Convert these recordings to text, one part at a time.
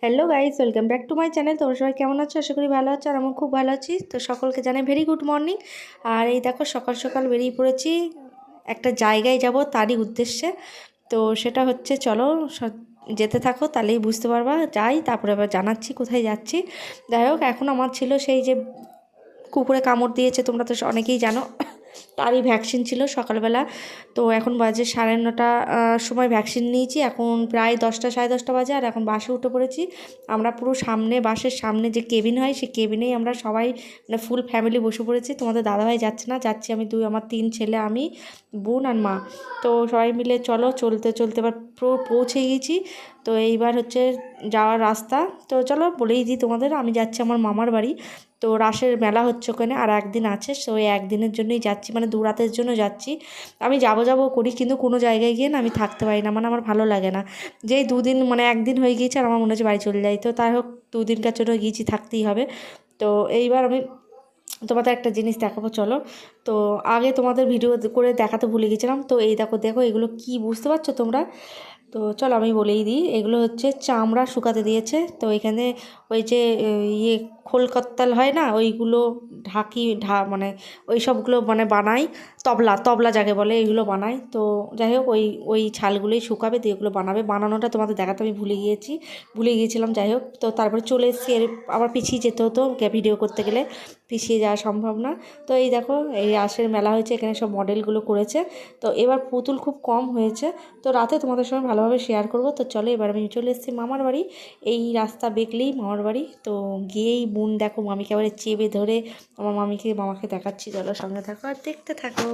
Hello guys, welcome back to my channel. তোমরা সবাই কেমন আছো? আশা করি ভালো আছো, আর আমি খুব ভালো আছি। তো সকলকে জানাই ভেরি গুড মর্নিং। আর এই দেখো সকাল সকাল বেরিয়ে পড়েছি, একটা জায়গায় যাব তারই উদ্দেশ্যে। তো সেটা হচ্ছে, চলো যেতে থাকো, তাহলেই বুঝতে পারবা। যাই, তারপরে আবার জানাচ্ছি কোথায় যাচ্ছি। যাই হোক, এখন আমার ছিল সেই যে কুকুরে কামড় দিয়েছে, তোমরা তো অনেকেই জানো, তারই ভ্যাকসিন ছিল সকালবেলা। তো এখন বাজে 9:30 সময় ভ্যাকসিন নিয়েছি। এখন প্রায় 10টা, সাড়ে 10টা বাজে, আর এখন বাসে উঠে পড়েছি। আমরা পুরো সামনে, বাসের সামনে যে কেবিন হয়, সেই কেবিনেই আমরা সবাই মানে ফুল ফ্যামিলি বসে পড়েছি। তোমাদের দাদাভাই যাচ্ছে না, যাচ্ছি আমি, আমার 3 ছেলে, আমি, বোন আর মা। তো সবাই মিলে চলো, চলতে চলতে এবার পুরো পৌঁছে গেছি। তো এইবার হচ্ছে যাওয়ার রাস্তা। তো চলো বলেই দিই তোমাদের, আমি যাচ্ছি আমার মামার বাড়ি। তো রাসের মেলা হচ্ছে ওখানে, আর একদিন আছে। সো ওই একদিনের জন্যই যাচ্ছি, মানে 2 রাতের জন্য যাচ্ছি। আমি যাব করি, কিন্তু কোনো জায়গায় গিয়ে না আমি থাকতে পারি না, মানে আমার ভালো লাগে না। যেই 2 দিন, মানে একদিন হয়ে গিয়েছে আর আমার মনে হচ্ছে বাড়ি চলে যাই। তো তাই হোক, 2 দিনকার জন্য গিয়েছি, থাকতেই হবে। তো এইবার আমি তোমাদের একটা জিনিস দেখাবো, চলো। তো আগে তোমাদের ভিডিও করে দেখাতে ভুলে গেছিলাম। তো এই দেখো দেখো, এগুলো কি বুঝতে পারছো তোমরা? তো চলো আমি বলেই দিই, এগুলো হচ্ছে চামড়া শুকাতে দিয়েছে। তো এখানে ওই যে ইয়ে খোলকত্তাল হয় না, ওইগুলো মানে ওই সবগুলো মানে বানাই। তবলা যাকে বলে, এইগুলো বানাই। তো যাই হোক, ওই ছালগুলোই শুকাবে, দিয়ে এগুলো বানাবে। বানানোটা তোমাদের দেখাতে আমি ভুলে গিয়েছিলাম। যাই হোক, তো তারপরে চলে এসেছি, আবার পিছিয়ে যেতে হতো ভিডিও করতে গেলে, পিছিয়ে যাওয়া সম্ভব না। তো এই দেখো, এই রাসের মেলা হয়েছে, এখানে সব মডেলগুলো করেছে। তো এবার পুতুল খুব কম হয়েছে, তো রাতে তোমাদের সঙ্গে ভালোভাবে শেয়ার করব। তো চলো, এবার আমি চলে এসেছি মামার বাড়ি। এই রাস্তা দেখলেই মামার বাড়ি। তো গিয়েই বোন দেখো মামিকে আবার চেপে ধরে আমার মামাকে দেখাচ্ছি। চলো সঙ্গে থাকো আর দেখতে থাকো।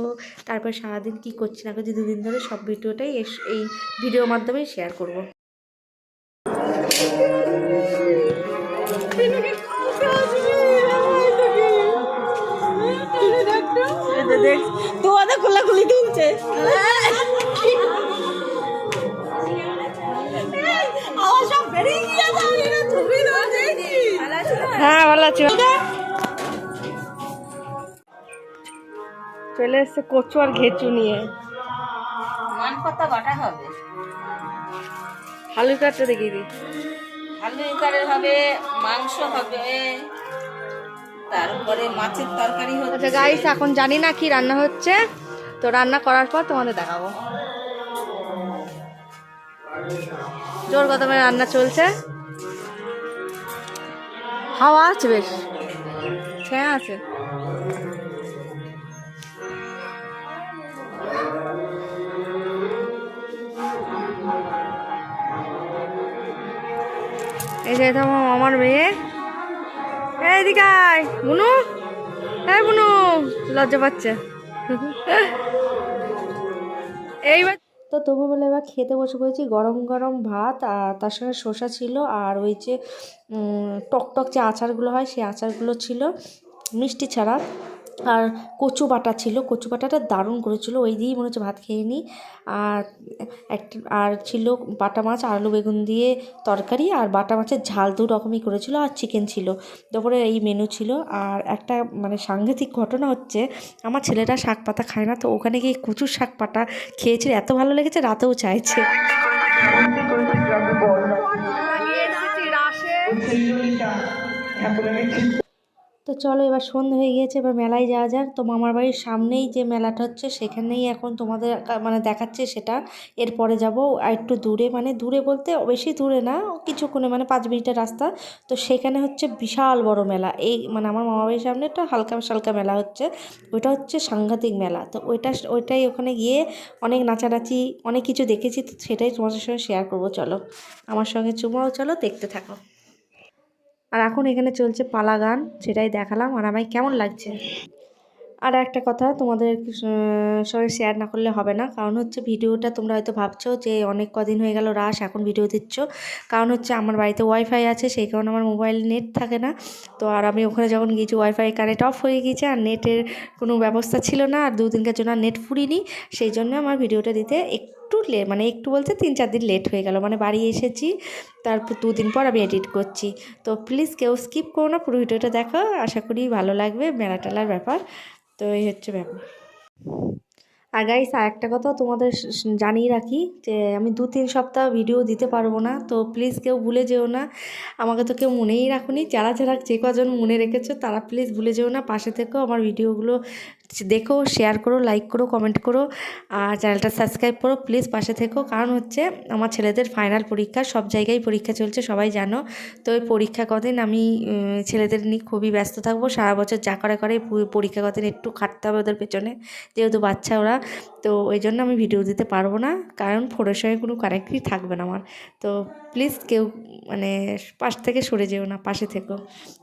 তারপর সারাদিন কী করছি না করছি 2 দিন ধরে সব ভিডিওটাই এই ভিডিওর মাধ্যমেই শেয়ার করব। তোমাদের খোলাখুলি তুলছে। হ্যাঁ, ভালো আছি। চলে এসছে কচু আর ঘেঁচু নিয়ে। মান পাতা বাটা হবে, আলু কাটতে দেখিয়ে দিই। আলু কারে হবে, মাংস হবে, তারপরে মাছের তরকারি আচ্ছা হচ্ছে। গাইস, এখন জানি না কি রান্না হচ্ছে, তো রান্না করার পর তোমাদের দেখাবো। জোর কদমে রান্না চলছে, হাওয়া আছে, বেশ ছায়া আছে। এই যে আমার মেয়ে, এইদিকে আয় বুনু, এই বুনু, লজ্জা পাচ্ছে। এইবার তো তবু বলে এবার খেতে বসে পড়েছি। গরম গরম ভাত, আর তার সঙ্গে শসা ছিল, আর ওই যে টকটক যে আচারগুলো হয়, সেই আচারগুলো ছিল, মিষ্টি ছাড়া। আর কচু বাটা ছিল, কচু বাটাটা দারুণ করেছিল, ওই দিয়েই মনে হচ্ছে ভাত খেয়ে নিই। আর আর ছিল বাটা মাছ, আলু বেগুন দিয়ে তরকারি, আর বাটা মাছের ঝাল 2 রকমই করেছিল, আর চিকেন ছিল। দুপুরে এই মেনু ছিল। আর একটা মানে সাংঘাতিক ঘটনা হচ্ছে, আমার ছেলেটা শাক পাতা খায় না, তো ওখানে গিয়ে কচুর শাক পাতা খেয়েছে, এত ভালো লেগেছে, রাতেও চাইছে। তো চলো, এবার সন্ধে হয়ে গিয়েছে, এবার মেলায় যাওয়া যাক। তো মামার বাড়ির সামনেই যে মেলাটা হচ্ছে, সেখানেই এখন তোমাদের মানে দেখাচ্ছে সেটা। এরপরে যাব আর একটু দূরে, মানে দূরে বলতে বেশি দূরে না, কিছুক্ষণে মানে 5 মিনিটের রাস্তা। তো সেখানে হচ্ছে বিশাল বড় মেলা, এই মানে আমার মামার বাড়ির সামনে একটা হালকা সালকা মেলা হচ্ছে, ওইটা হচ্ছে সাংঘাতিক মেলা। তো ওইটাই ওখানে গিয়ে অনেক নাচানাচি, অনেক কিছু দেখেছি, তো সেটাই তোমাদের সঙ্গে শেয়ার করবো। চলো আমার সঙ্গে, চুমোও চলো, দেখতে থাকো। আর এখন এখানে চলছে পালা গান, সেটাই দেখালাম, আর আমায় কেমন লাগছে। আর একটা কথা তোমাদের সঙ্গে শেয়ার না করলে হবে না, কারণ হচ্ছে ভিডিওটা তোমরা হয়তো ভাবছো যে অনেক কদিন হয়ে গেল রাস, এখন ভিডিও দিচ্ছ। কারণ হচ্ছে আমার বাড়িতে ওয়াইফাই আছে, সেই কারণে আমার মোবাইলে নেট থাকে না। তো আর আমি ওখানে যখন গিয়েছি, ওয়াইফাই কানেক্ট অফ হয়ে গিয়েছে, আর নেটের কোনো ব্যবস্থা ছিল না, আর 2 দিনকার জন্য নেট ফুরিনি। সেই জন্য আমার ভিডিওটা দিতে একটু মানে একটু বলতে 3-4 দিন লেট হয়ে গেল, মানে বাড়ি এসেছি, তারপর 2 দিন পর আমি এডিট করছি। তো প্লিজ কেউ স্কিপ করো না, পুরো ভিডিওটা দেখো, আশা করি ভালো লাগবে, মেলা টেলার ব্যাপার। তো এই হচ্ছে ব্যাপার। আর গাইস আরেকটা কথা তোমাদের জানিয়ে রাখি যে আমি 2-3 সপ্তাহ ভিডিও দিতে পারবো না, তো প্লিজ কেউ ভুলে যেও না। আমাকে তো কেউ মনেই রাখুনি, যারা যারা যে কজন মনে রেখেছো তারা প্লিজ ভুলে যেও না, পাশে থেকো, আমার ভিডিওগুলো দেখো, শেয়ার করো, লাইক করো, কমেন্ট করো, আর চ্যানেলটা সাবস্ক্রাইব করো, প্লিজ পাশে থেকো। কারণ হচ্ছে আমার ছেলেদের ফাইনাল পরীক্ষা, সব জায়গায় পরীক্ষা চলছে সবাই জানো। তো ওই পরীক্ষা কদিন আমি ছেলেদের নিয়ে খুবই ব্যস্ত থাকবো। সারা বছর যা করে পরীক্ষা কদিন একটু খাটতে হবে ওদের পেছনে, যেহেতু বাচ্চা ওরা। তো ওই জন্য আমি ভিডিও দিতে পারবো না, কারণ ফোনের সঙ্গে কোনো কানেক্টই থাকবে না আমার। তো প্লিজ কেউ মানে পাশ থেকে সরে যেও না, পাশে থেকো,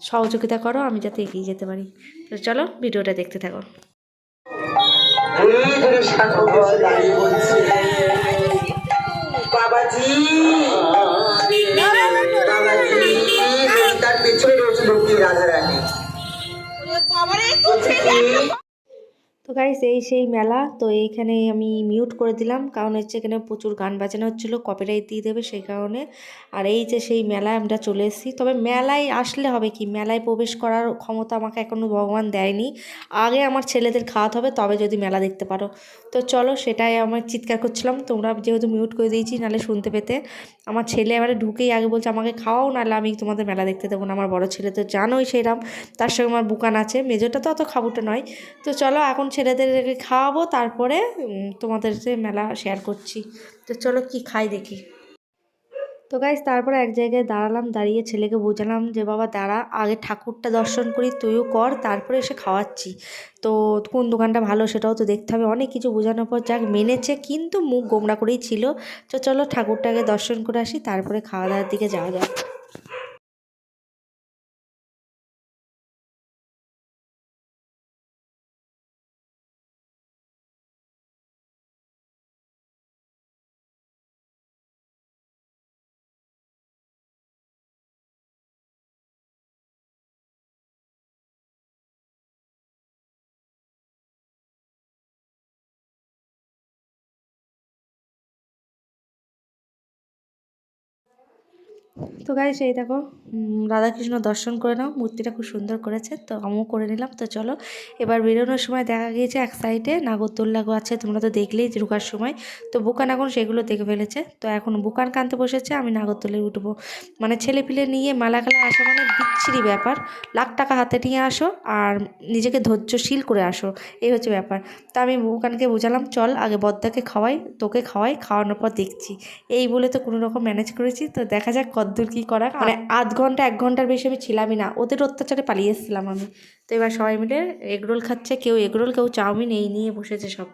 সহযোগিতা করো আমি যাতে এগিয়ে যেতে পারি। তো চলো ভিডিওটা দেখতে থাকো। বাবাজি বাবাজি তার পেছনে রয়েছে লক্ষ্মী রাধারানী। তো গাইস এই সেই মেলা, তো এইখানে আমি মিউট করে দিলাম, কারণ হচ্ছে এখানে প্রচুর গান বাজানো হচ্ছিলো, কপিরাইট দিয়ে দেবে সেই কারণে। আর এই যে সেই মেলায় আমরা চলে এসেছি, তবে মেলায় আসলে হবে কি, মেলায় প্রবেশ করার ক্ষমতা আমাকে এখনও ভগবান দেয়নি। আগে আমার ছেলেদের খাওয়াতে হবে, তবে যদি মেলা দেখতে পারো। তো চলো, সেটাই আমার চিৎকার করছিলাম, তোমরা যেহেতু মিউট করে দিয়েছি নাহলে শুনতে পেতে। আমার ছেলে এবারে ঢুকেই আগে বলছে আমাকে খাওয়াও, নাহলে আমি তোমাদের মেলা দেখতে দেবো না। আমার বড় ছেলে তো জানোই সেরাম, তার সঙ্গে আমার বুকান আছে, মেজোটা তো অত খাবুটা নয়। তো চলো এখন ছেলেদেরকে খাওয়াবো, তারপরে তোমাদের যে মেলা শেয়ার করছি। তো চলো কি খাই দেখি। তো গাইস তারপরে এক জায়গায় দাঁড়ালাম, দাঁড়িয়ে ছেলেকে বোঝালাম যে বাবা দাঁড়া, আগে ঠাকুরটা দর্শন করি, তুইও কর, তারপরে এসে খাওয়াচ্ছি। তো কোন দোকানটা ভালো সেটাও তো দেখতে হবে, অনেক কিছু বোঝানোর পর যাক মেনেছে, কিন্তু মুখ গোমড়া করেই ছিল। তো চলো ঠাকুরটাকে দর্শন করে আসি, তারপরে খাওয়া দাওয়ার দিকে যাওয়া যাক। তো গাইস এই দেখো রাধাকৃষ্ণ দর্শন করে নাও, মূর্তিটা খুব সুন্দর করেছে, তো আমিও করে নিলাম। তো চলো এবার বেরোনোর সময় দেখা গিয়েছে এক সাইডে নাগরদোল্লাগো আছে, তোমরা তো দেখলেই ঢোকার সময়। তো বুকান এখন সেগুলো দেখে ফেলেছে, তো এখন বুকান কানতে বসেছে, আমি নাগরদোলায় উঠবো। মানে ছেলে পিলে নিয়ে মেলা খেলা আসা মানে বিচ্ছিরি ব্যাপার, লাখ টাকা হাতে নিয়ে আসো আর নিজেকে ধৈর্যশীল করে আসো, এই হচ্ছে ব্যাপার। তা আমি বুকানকে বোঝালাম চল আগে বদ্দাকে খাওয়াই, তোকে খাওয়াই, খাওয়ানোর পর দেখছি, এই বলে তো কোনো রকম ম্যানেজ করেছি। তো দেখা যাক কতদূর কী করা, মানে আধ ঘন্টা 1 ঘন্টার বেশি আমি ছিলামই না, ওদের অত্যাচারে পালিয়ে এসেছিলাম আমি। তো এবার সবাই মিলে এগরোল খাচ্ছে, কেউ এগরোল কেউ চাউমিন, এই নিয়ে বসেছে সব।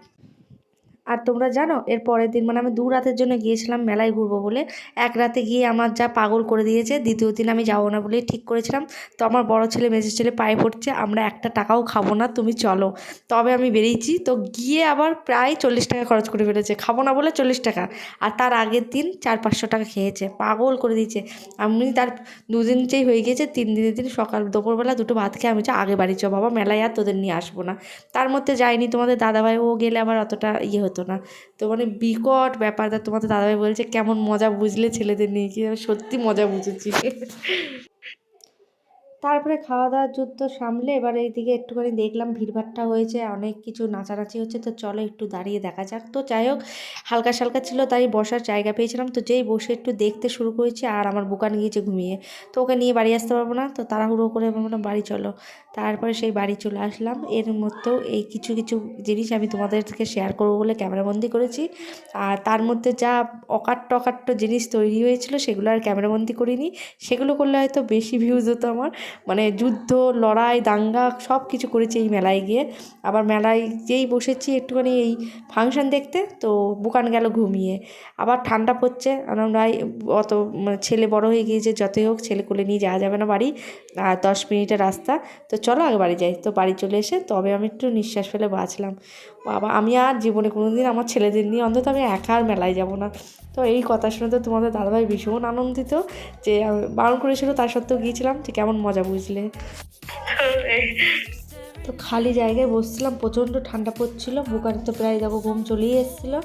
আর তোমরা জানো এর পরের দিন মানে আমি 2 রাতের জন্য গিয়েছিলাম মেলায় ঘুরবো বলে, এক রাতে গিয়ে আমার যা পাগল করে দিয়েছে, দ্বিতীয় দিন আমি যাবো না বলে ঠিক করেছিলাম। তো আমার বড় ছেলে মেজো ছেলে পায়ে পড়ছে, আমরা একটা টাকাও খাবো না, তুমি চলো। তবে আমি বেরিয়েছি, তো গিয়ে আবার প্রায় 40 টাকা খরচ করে ফেলেছে, খাবো না বলে 40 টাকা। আর তার আগের দিন 400-500 টাকা খেয়েছে, পাগল করে দিয়েছে। আমি তার 2 দিন যেই হয়ে গিয়েছে, 3 দিনের দিন সকাল দুপুরবেলা 2টো ভাত খেয়ে আমি আগে বাড়ি চ বাবা, মেলায় আর তোদের নিয়ে আসবো না। তার মধ্যে যায়নি তোমাদের দাদাভাই, ও গেলে আবার অতটা ইয়ে হতো না। তো মানে বিকট ব্যাপার, তা তোমাদের দাদাভাই বলছে কেমন মজা বুঝলে ছেলেদের নিয়ে গিয়ে, সত্যি মজা বুঝেছি। তারপরে খাওয়া দাওয়ার যুদ্ধ সামলে এবার এইদিকে একটুখানি দেখলাম ভিড়ভাট্টা হয়েছে, অনেক কিছু নাচানাচি হচ্ছে, তো চলো একটু দাঁড়িয়ে দেখা যাক। তো যাই হোক হালকা সালকা ছিল তাই বসার জায়গা পেয়েছিলাম, তো যেই বসে একটু দেখতে শুরু করেছি আর আমার বুকান গিয়েছে ঘুমিয়ে, তো ওকে নিয়ে বাড়ি আসতে পারবো না, তো তাড়াহুড়ো করে আমি বললাম বাড়ি চলো। তারপরে সেই বাড়ি চলে আসলাম। এর মধ্যেও এই কিছু কিছু জিনিস আমি তোমাদেরকে শেয়ার করবো বলে ক্যামেরাবন্দি করেছি, আর তার মধ্যে যা অকাট্য অকাট্য জিনিস তৈরি হয়েছিল সেগুলো আর ক্যামেরাবন্দি করিনি, সেগুলো করলে হয়তো বেশি ভিউজ হতো আমার। মানে যুদ্ধ, লড়াই, দাঙ্গা সব কিছু করেছি এই মেলায় গিয়ে। আবার মেলায় যেই বসেছি একটুখানি এই ফাংশন দেখতে, তো বুকান গেল ঘুমিয়ে। আবার ঠান্ডা পড়ছে, আমরা অত মানে ছেলে বড় হয়ে গিয়েছে, যতই হোক ছেলে কোলে নিয়ে যাওয়া যাবে না বাড়ি, আর 10 মিনিটের রাস্তা। তো চলো আগে বাড়ি যাই। তো বাড়ি চলে এসে তবে আমি একটু নিঃশ্বাস ফেলে বাঁচলাম, বাবা আমি আর জীবনে কোনো দিন আমার ছেলেদের নিয়ে অন্তত আমি একা আর মেলায় যাব না। তো এই কথা শুনে তো তোমাদের দাদাভাই ভীষণ আনন্দিত, যে বারণ করেছিল তা সত্ত্বেও গিয়েছিলাম, যে কেমন মজা বুঝলে। তো খালি জায়গায় বসছিলাম, প্রচণ্ড ঠান্ডা পড়ছিল, বুকার তো প্রায় দেখো ঘুম চলেই এসেছিলো।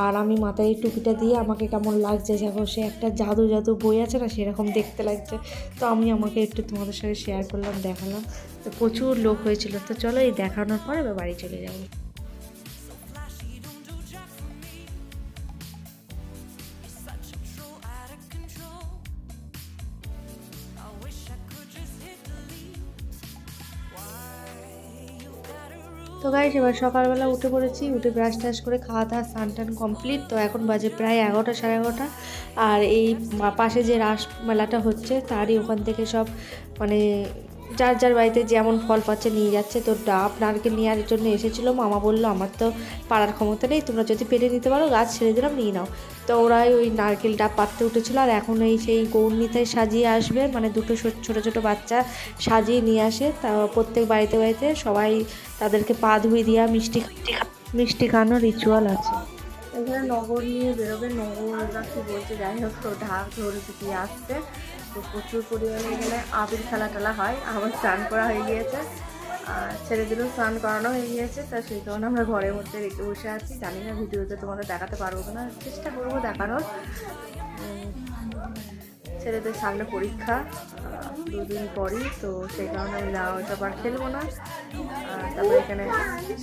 আর আমি মাথায় এই টুপিটা দিয়ে আমাকে কেমন লাগছে, দেখো সে একটা জাদু জাদু বই আছে না, সেরকম দেখতে লাগছে। তো আমি আমাকে একটু তোমাদের সঙ্গে শেয়ার করলাম, দেখালাম। তো প্রচুর লোক হয়েছিল। তো চলো এই দেখানোর পর এবার বাড়ি চলে যাবো। তো গাইস এবার সকালবেলা উঠে পড়েছি, উঠে ব্রাশ ট্রাশ করে খাওয়া দাওয়া স্নান টান কমপ্লিট। তো এখন বাজে প্রায় 11টা সাড়ে 11টা। আর এই পাশে যে রাস মেলাটা হচ্ছে তারই ওখান থেকে সব মানে যার যার বাড়িতে যেমন ফল পাচ্ছে নিয়ে যাচ্ছে। তো ডাব নারকেল নেওয়ার জন্য এসেছিলো, মামা বললো আমার তো পাড়ার ক্ষমতা নেই, তোমরা যদি পেরে নিতে পারো গাছ ছেড়ে দিলাম নিয়ে নাও। তো ওরাই ওই নারকেল ডাব পাততে উঠেছিলো। আর এখন এই সেই গৌরনীতায় সাজিয়ে আসবে, মানে দুটো ছোটো ছোটো বাচ্চা সাজিয়ে নিয়ে আসে। তা প্রত্যেক বাড়িতে বাড়িতে সবাই তাদেরকে পা ধুয়ে দেওয়া, মিষ্টি খাওয়ানোর রিচুয়াল আছে। এখানে নগর নিয়ে বেরোবে, নগররা কি বলছে যাই হোক, তো ঢাক ধরে দিয়ে আসছে। তো প্রচুর পরিমাণে এখানে আবির খেলা টেলা হয়। আমার স্নান করা হয়ে গিয়েছে, আর ছেলেদেরও স্নান করানো হয়ে গিয়েছে। তা সেই কারণে আমরা ঘরের মধ্যে রেখে বসে আছি। জানি না ভিডিওতে তোমাদের দেখাতে পারবো কিনা, চেষ্টা করবো দেখানোর। ছেলেদের সামনে পরীক্ষা 2 দিন পরই, তো সেই কারণে আমি না ওইটা আর খেলবো না। তারপরে এখানে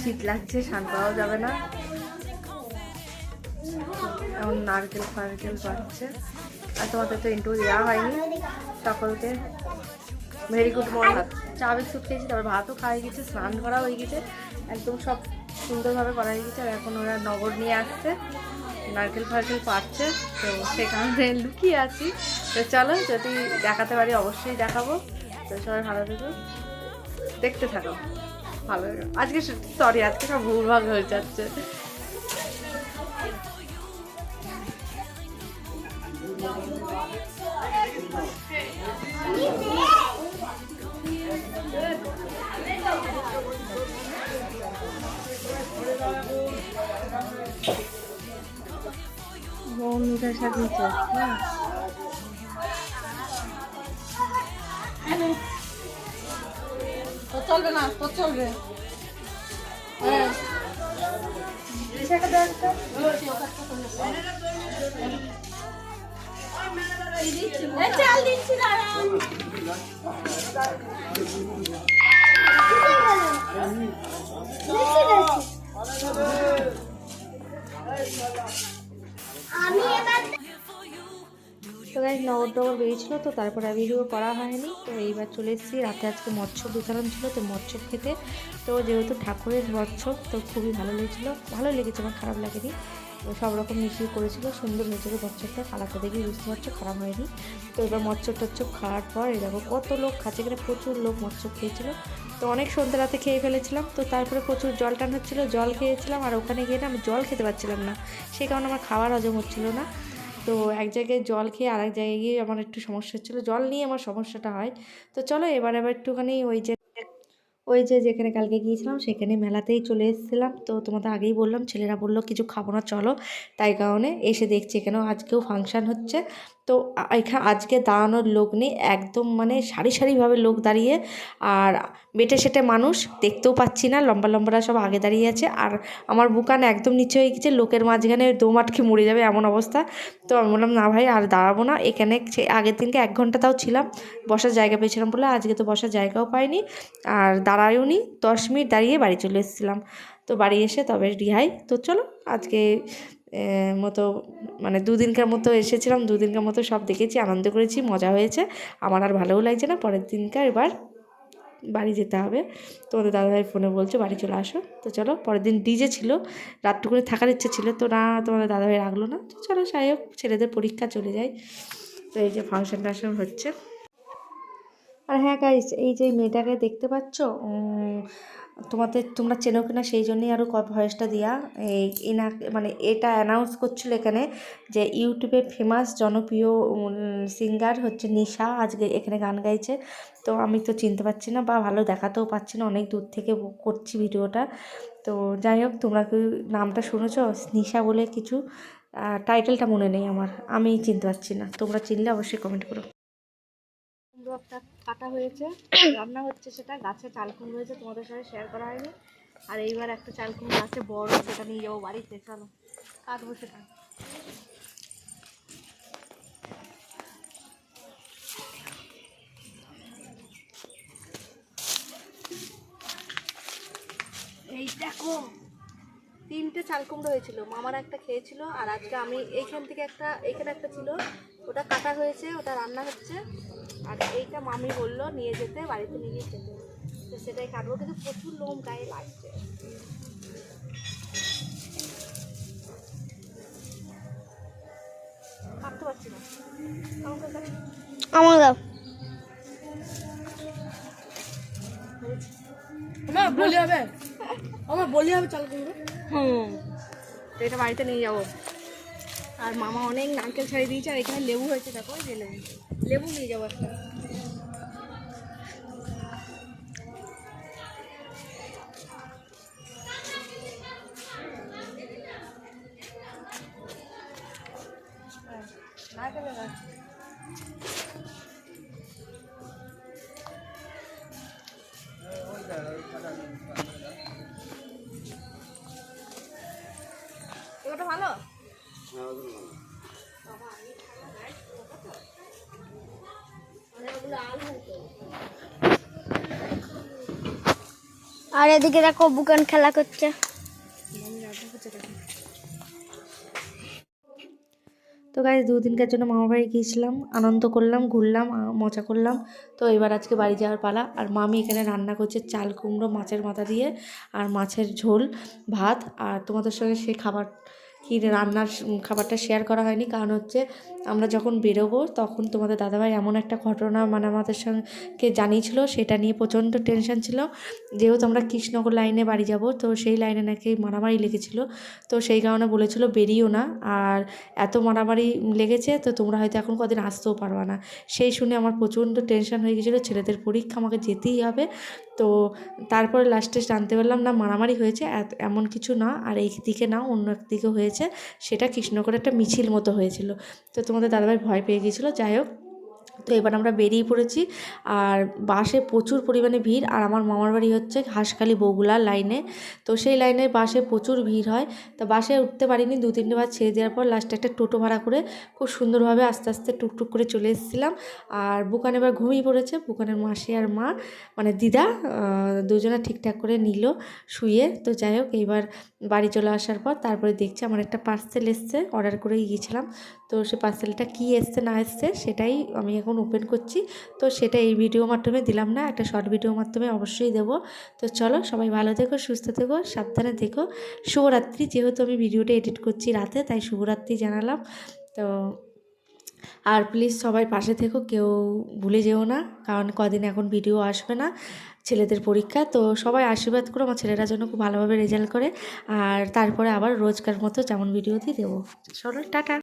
শীত লাগছে, স্নান করাও যাবে না। এখন নারকেল পাচ্ছে। আর তোমাদের তো ইন্টু দেওয়া হয়নি। সকলকে ভেরি গুড মর্নিং। চা বিস্কুট খেয়েছি, তারপর ভাতও খাওয়া গেছে, স্নান করা হয়ে গেছে, একদম সব সুন্দরভাবে করা হয়ে গেছে। আর এখন ওরা নগর নিয়ে আসছে, নারকেল পাচ্ছে। তো সে কারণে লুকিয়ে আছি। তো চলো, যদি দেখাতে পারি অবশ্যই দেখাবো। তো সবাই ভালো থেকো, দেখতে থাকো, ভালো লাগবে। আজকে সব ভুলভাগ হয়ে যাচ্ছে। মিঠাই সাজিয়েছে না, তো চলবে না, তো চলবে। হ্যাঁ চাল দিচ্ছি, দাঁড়াও। তো গাইস নগর বেরিয়েছিল, তো তারপরে ভিডিও করা হয়নি। তো এইবার চলে এসেছি রাতে, আজকে মৎস্য বিতরণ ছিল, তো মৎস্য খেতে। তো যেহেতু ঠাকুরের মৎস্য, তো খুবই ভালো লেগেছে, আমার খারাপ লাগেনি। তো সব রকম মিশিয়ে করেছিল, সুন্দর হয়েছিল মৎস্যটা, কালারটা দেখি বুঝতে পারছো খারাপ হয়নি। তো এবার মৎস্য খাওয়ার পর এই দেখো কত লোক খাচ্ছে, এখানে প্রচুর লোক মৎস্য খেয়েছিল। তো অনেক সন্ধ্যা রাতে খেয়ে ফেলেছিলাম। তো তারপরে প্রচুর জল টান হচ্ছিলো, জল খেয়েছিলাম। আর ওখানে গিয়ে না আমি জল খেতে পারছিলাম না, সেই কারণে আমার খাওয়ার হজম হচ্ছিলো না। তো এক জায়গায় জল খেয়ে আর এক জায়গায় গিয়ে আমার একটু সমস্যা হচ্ছিলো, জল নিয়ে আমার সমস্যাটা হয়। তো চলো এবার একটুখানি ওই যে যেখানে কালকে গিয়েছিলাম সেখানে মেলাতেই চলে এসেছিলাম। তো তোমাদের আগেই বললাম, ছেলেরা বললো কিছু খাবো না চলো, তাই কারণে এসে দেখছি এখানেও আজকেও ফাংশান হচ্ছে। তো এখানে আজকে দাঁড়ানোর লোক নেই, একদম মানে সারিভাবে লোক দাঁড়িয়ে। আর বেটে সেটে মানুষ দেখতেও পাচ্ছি না, লম্বারা সব আগে দাঁড়িয়ে আছে। আর আমার বুকান একদম নিচে হয়ে গেছে, লোকের মাঝখানে দম আটকে মরে যাবে এমন অবস্থা। তো আমি বললাম না ভাই আর দাঁড়াবো না এখানে। আগের দিনকে 1 ঘন্টা তাও ছিলাম, বসার জায়গা পেয়েছিলাম বলে, আজকে তো বসার জায়গাও পাইনি। আর দাঁড়ায়ও নি, 10 মিনিট দাঁড়িয়ে বাড়ি চলে এসেছিলাম। তো বাড়ি এসে তবে রিহাই। তো চলো আজকে মতো মানে 2 দিনকার মতো এসেছিলাম, 2 দিনকার মতো সব দেখেছি, আনন্দ করেছি, মজা হয়েছে। আমার আর ভালোও লাগছে না, পরের দিনকার এবার বাড়ি যেতে হবে। তোমাদের দাদাভাই ফোনে বলছে বাড়ি চলে আসো। তো চলো, পরের দিন ডিজে ছিল, রাতটুকুনি থাকার ইচ্ছে ছিল, তো না তোমাদের দাদাভাই রাখলো না। তো চলো যাই হোক, ছেলেদের পরীক্ষা চলে যায়। তো এই যে ফাংশন হচ্ছে। আর হ্যাঁ গাইস, এই যে মেয়েটাকে দেখতে পাচ্ছ, তোমরা চেনো কিনা সেই জন্যই আরও ভয়েসটা দেওয়া। এনা মানে এটা অ্যানাউন্স করছিল এখানে যে ইউটিউবে ফেমাস জনপ্রিয় সিঙ্গার হচ্ছে নিশা, আজকে এখানে গান গাইছে। তো আমি তো চিনতে পারছি না, বা ভালো দেখাতেও পাচ্ছি না, অনেক দূর থেকে করছি ভিডিওটা। তো যাই হোক, তোমরা কি নামটা শুনেছো নিশা বলে কিছু, টাইটেলটা মনে নেই আমার, আমি চিনতে পারছি না, তোমরা চিনলে অবশ্যই কমেন্ট করো। একটা কাটা হয়েছে, রান্না হচ্ছে, সেটা গাছে চাল কুমড়ো হয়েছে, তোমাদের সাথে শেয়ার করা হয়নি। আর এইবার একটা চাল কুমড়ো আছে বড়, সেটা নিয়ে যাবো বাড়িতে, চলো কাটবো সেটা। এই দেখো 3টে চাল কুমড়ো হয়েছিল, মামার একটা খেয়েছিল, আর আজকে আমি এইখান থেকে এখানে একটা ছিল, ওটা কাটা হয়েছে, ওটা রান্না হচ্ছে। আর এইটা মামি বললো নিয়ে যেতে, বাড়িতে নিয়ে গিয়ে খেতে। তো সেটাই কাটবো, কিন্তু প্রচুর লোম গায়ে লাগছে। কাটতে পারছি না, আমার দাও। আমার বলি হবে, আমার বলি হবে, চাল করবো। তো এটা বাড়িতে নিয়ে যাবো। আর মামা অনেক নারকেল ছাড়িয়ে দিয়েছে, আর এখানে লেবু হয়েছে, দেখো যে লেবু, লেবু নিয়ে যাবো একটা। নারকেল গাছ ওটা ভালো। আর এদিকে দেখো বুকান খেলা করছে। তো গাইজ 2 দিনকার জন্য মামার বাড়ি গিয়েছিলাম, আনন্দ করলাম, ঘুরলাম, মজা করলাম। তো এবার আজকে বাড়ি যাওয়ার পালা। আর মামি এখানে রান্না করছে চাল কুমড়ো মাছের মাথা দিয়ে, আর মাছের ঝোল, ভাত। আর তোমাদের সঙ্গে সেই খাবার কি রান্নার খাবারটা শেয়ার করা হয়নি, কারণ হচ্ছে আমরা যখন বেরোবো তখন তোমাদের দাদাভাই এমন একটা ঘটনা মানে আমাদের সঙ্গে জানিয়েছিল, সেটা নিয়ে প্রচণ্ড টেনশন ছিল। যেহেতু আমরা কৃষ্ণনগর লাইনে বাড়ি যাব, তো সেই লাইনে নাকি মারামারি লেগেছিলো, তো সেই কারণে বলেছিল বেরিয়েও না, আর এত মারামারি লেগেছে তো তোমরা হয়তো এখন কদিন আসতেও পারবা না। সেই শুনে আমার প্রচণ্ড টেনশন হয়ে গেছিলো, ছেলেদের পরীক্ষা, আমাকে যেতেই হবে। তো তারপরে লাস্টে জানতে পারলাম না মারামারি হয়েছে, এমন কিছু না, আর এই দিকে না অন্য একদিকে হয়েছে, সেটা কৃষ্ণনগরে একটা মিছিল মতো হয়েছিল। তো তোমাদের দাদাভাই ভয় পেয়ে গিয়েছিলো। যাই হোক, তো এবার আমরা বেরিয়ে পড়েছি। আর বাসে প্রচুর পরিমাণে ভিড়, আর আমার মামার বাড়ি হচ্ছে হাঁসখালি বগুলা লাইনে, তো সেই লাইনে বাসে প্রচুর ভিড় হয়। তো বাসে উঠতে পারিনি, 2-3টে বার ছেড়ে দেওয়ার পর লাস্টে একটা টোটো ভাড়া করে খুব সুন্দরভাবে আস্তে আস্তে টুকটুক করে চলে এসেছিলাম। আর বুকান এবার ঘুমিয়ে পড়েছে, বুকানের মাসি আর মা মানে দিদা দুজনে ঠিকঠাক করে নিল শুয়ে। তো যাই হোক, এইবার বাড়ি চলে আসার পর তারপরে দেখছি আমার একটা পার্সেল এসছে, অর্ডার করে গিয়েছিলাম। তো সে পার্সেলটা কী এসছে না এসছে সেটাই আমি এখন ওপেন করছি। তো সেটা এই ভিডিওর মাধ্যমে দিলাম না, একটা শর্ট ভিডিওর মাধ্যমে অবশ্যই দেবো। তো চলো, সবাই ভালো থেকো, সুস্থ থেকো, সাবধানে থেকো। শুভরাত্রি। যেহেতু আমি ভিডিওটা এডিট করছি রাতে, তাই শুভরাত্রি জানালাম। তো আর প্লিজ সবাই পাশে থেকো, কেউ ভুলে যেও না, কারণ কদিন এখন ভিডিও আসবে না, ছেলেদের পরীক্ষা। তো সবাই আশীর্বাদ করো আমার ছেলেরা যেন খুব ভালোভাবে রেজাল্ট করে, আর তারপরে আবার রোজকার মতো যেমন ভিডিও দিয়ে দেবো। চলো, টাটা।